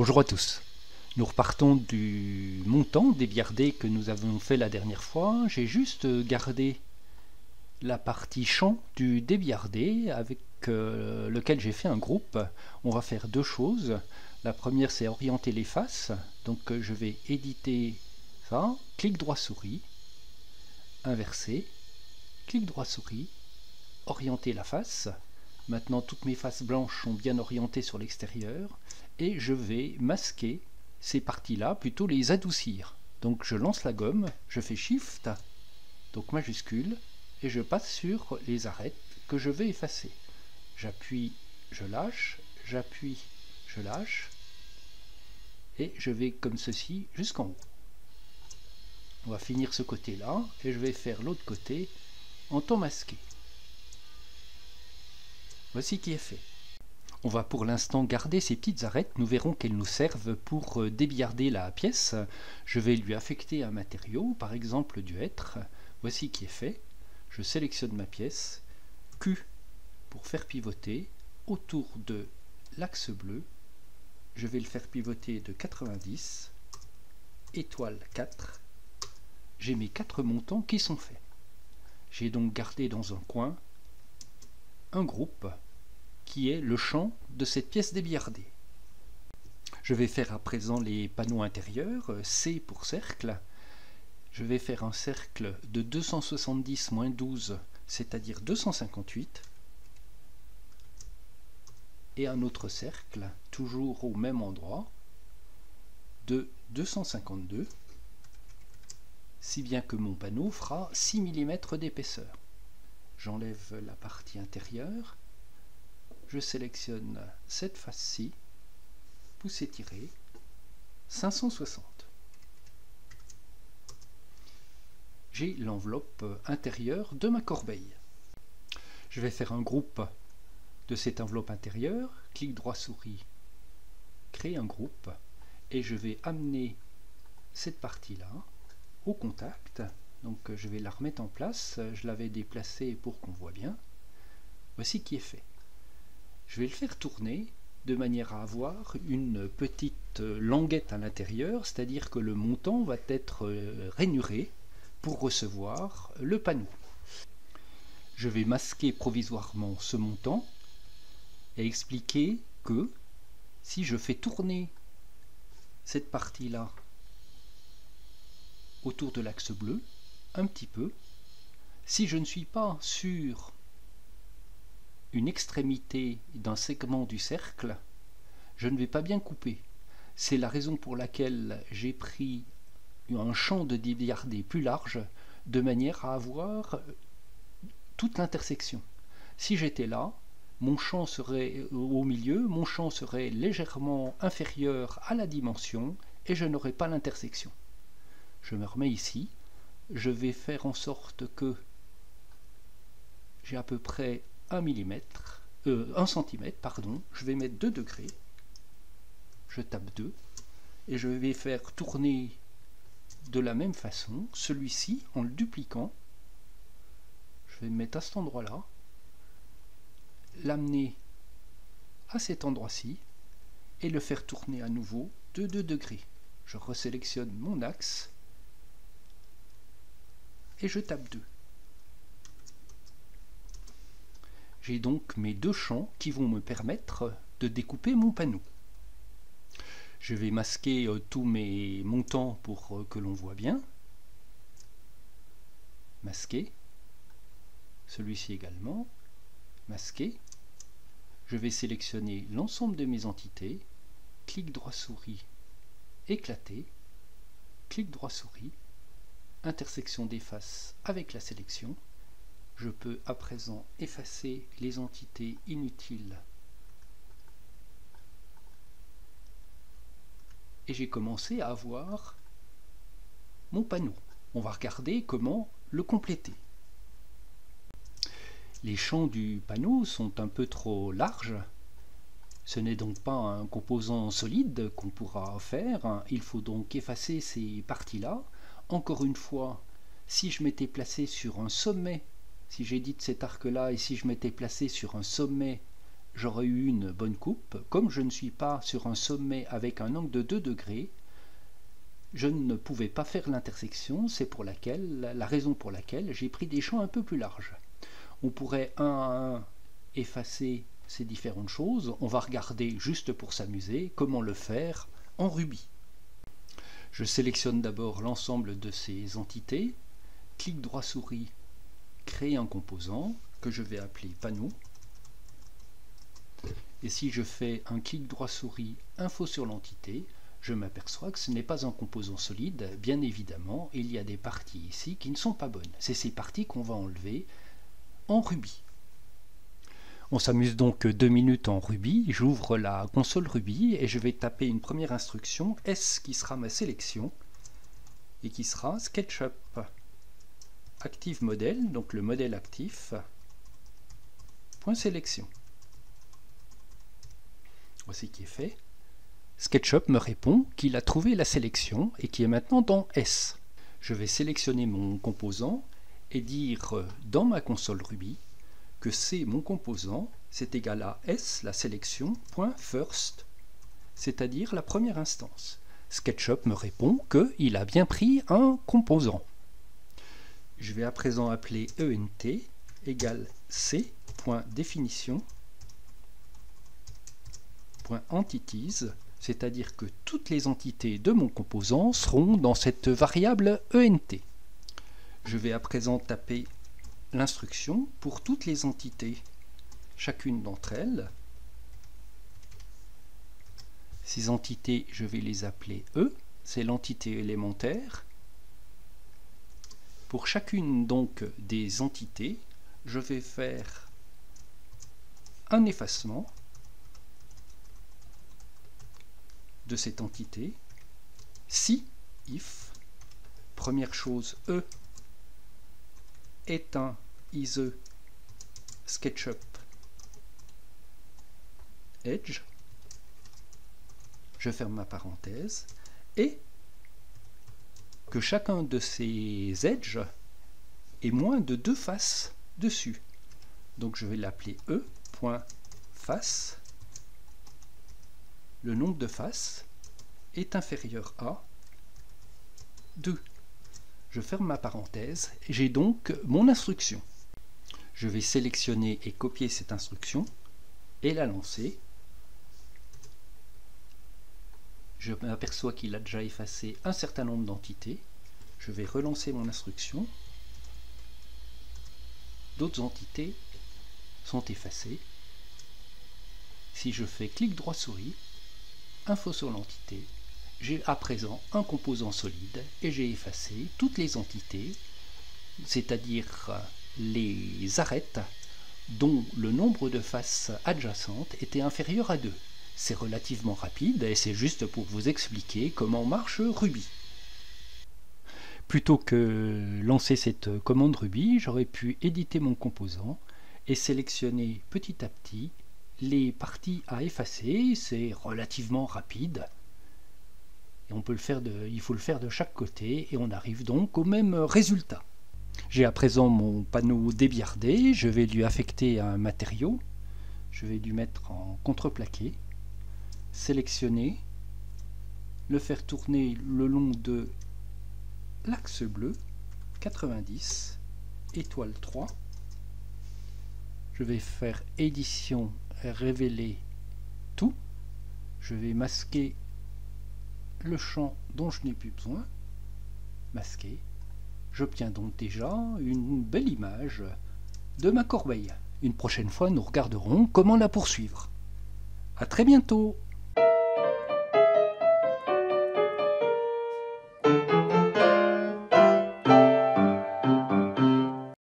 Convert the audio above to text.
Bonjour à tous. Nous repartons du montant débillardé que nous avons fait la dernière fois. J'ai juste gardé la partie champ du débillardé avec lequel j'ai fait un groupe. On va faire deux choses. La première, c'est orienter les faces. Donc je vais éditer ça, clic droit souris, inverser, clic droit souris, orienter la face. Maintenant, toutes mes faces blanches sont bien orientées sur l'extérieur et je vais masquer ces parties-là, plutôt les adoucir. Donc je lance la gomme, je fais Shift, donc majuscule, et je passe sur les arêtes que je vais effacer. J'appuie, je lâche, j'appuie, je lâche, et je vais comme ceci jusqu'en haut. On va finir ce côté-là, et je vais faire l'autre côté en temps masqué. Voici qui est fait. On va pour l'instant garder ces petites arêtes, nous verrons qu'elles nous servent pour débillarder la pièce. Je vais lui affecter un matériau, par exemple du hêtre. Voici qui est fait. Je sélectionne ma pièce, Q pour faire pivoter autour de l'axe bleu. Je vais le faire pivoter de 90, étoile 4. J'ai mes 4 montants qui sont faits. J'ai donc gardé dans un coin un groupe qui est le champ de cette pièce débillardée. Je vais faire à présent les panneaux intérieurs, C pour cercle. Je vais faire un cercle de 270 moins 12, c'est-à-dire 258. Et un autre cercle, toujours au même endroit, de 252, si bien que mon panneau fera 6 mm d'épaisseur. J'enlève la partie intérieure. Je sélectionne cette face-ci, pouce étiré, 560. J'ai l'enveloppe intérieure de ma corbeille. Je vais faire un groupe de cette enveloppe intérieure, clic droit souris, créer un groupe, et je vais amener cette partie-là au contact. Donc je vais la remettre en place, je l'avais déplacée pour qu'on voit bien. Voici qui est fait. Je vais le faire tourner de manière à avoir une petite languette à l'intérieur, c'est-à-dire que le montant va être rainuré pour recevoir le panneau. Je vais masquer provisoirement ce montant et expliquer que si je fais tourner cette partie-là autour de l'axe bleu, un petit peu, si je ne suis pas sur une extrémité d'un segment du cercle, je ne vais pas bien couper. C'est la raison pour laquelle j'ai pris un champ de débillardé plus large, de manière à avoir toute l'intersection. Si j'étais là, mon champ serait au milieu, mon champ serait légèrement inférieur à la dimension et je n'aurais pas l'intersection. Je me remets ici, je vais faire en sorte que j'ai à peu près 1 cm, pardon, je vais mettre 2 degrés, je tape 2, et je vais faire tourner de la même façon celui-ci en le dupliquant. Je vais me mettre à cet endroit-là, l'amener à cet endroit-ci, et le faire tourner à nouveau de 2 degrés. Je resélectionne mon axe, et je tape 2. J'ai donc mes deux champs qui vont me permettre de découper mon panneau. Je vais masquer tous mes montants pour que l'on voit bien. Masquer. Celui-ci également. Masquer. Je vais sélectionner l'ensemble de mes entités. Clic droit souris, éclater. Clic droit souris, intersection des faces avec la sélection. Je peux à présent effacer les entités inutiles. Et j'ai commencé à avoir mon panneau. On va regarder comment le compléter. Les champs du panneau sont un peu trop larges. Ce n'est donc pas un composant solide qu'on pourra faire. Il faut donc effacer ces parties-là. Encore une fois, si je m'étais placé sur un sommet, si j'édite cet arc-là et si je m'étais placé sur un sommet j'aurais eu une bonne coupe. Comme je ne suis pas sur un sommet avec un angle de 2 degrés, je ne pouvais pas faire l'intersection, c'est la raison pour laquelle j'ai pris des champs un peu plus larges. On pourrait un à un effacer ces différentes choses. On va regarder juste pour s'amuser comment le faire en Ruby. Je sélectionne d'abord l'ensemble de ces entités, clic droit souris, créer un composant que je vais appeler panneau. Et si je fais un clic droit souris, info sur l'entité, je m'aperçois que ce n'est pas un composant solide. Bien évidemment, il y a des parties ici qui ne sont pas bonnes. C'est ces parties qu'on va enlever en Ruby. On s'amuse donc 2 minutes en Ruby. J'ouvre la console Ruby et je vais taper une première instruction, S qui sera ma sélection, et qui sera SketchUp Active Model, donc le modèle actif, point sélection. Voici qui est fait. SketchUp me répond qu'il a trouvé la sélection et qui est maintenant dans S. Je vais sélectionner mon composant et dire dans ma console Ruby que c'est mon composant, c'est égal à S, la sélection, point first, c'est-à-dire la première instance. SketchUp me répond qu'il a bien pris un composant. Je vais à présent appeler ENT égale C, point définition, point entities, c'est-à-dire que toutes les entités de mon composant seront dans cette variable ENT. Je vais à présent taper l'instruction pour toutes les entités, chacune d'entre elles. Ces entités, je vais les appeler E, c'est l'entité élémentaire. Pour chacune donc des entités, je vais faire un effacement de cette entité. Si, if, première chose, E est un ISE SketchUp Edge, je ferme ma parenthèse, et que chacun de ces edges ait moins de 2 faces dessus. Donc je vais l'appeler E.face. Le nombre de faces est inférieur à 2. Je ferme ma parenthèse et j'ai donc mon instruction. Je vais sélectionner et copier cette instruction et la lancer. Je m'aperçois qu'il a déjà effacé un certain nombre d'entités. Je vais relancer mon instruction. D'autres entités sont effacées. Si je fais clic droit souris, info sur l'entité, j'ai à présent un composant solide et j'ai effacé toutes les entités, c'est-à-dire les arêtes dont le nombre de faces adjacentes était inférieur à 2. C'est relativement rapide et c'est juste pour vous expliquer comment marche Ruby. Plutôt que lancer cette commande Ruby, j'aurais pu éditer mon composant et sélectionner petit à petit les parties à effacer. C'est relativement rapide. Et on peut il faut le faire de chaque côté et on arrive donc au même résultat. J'ai à présent mon panneau débiardé, je vais lui affecter un matériau, je vais lui mettre en contreplaqué, sélectionner, le faire tourner le long de l'axe bleu, 90, étoile 3, je vais faire édition, révéler tout, je vais masquer le champ dont je n'ai plus besoin, masquer. J'obtiens donc déjà une belle image de ma corbeille. Une prochaine fois, nous regarderons comment la poursuivre. À très bientôt!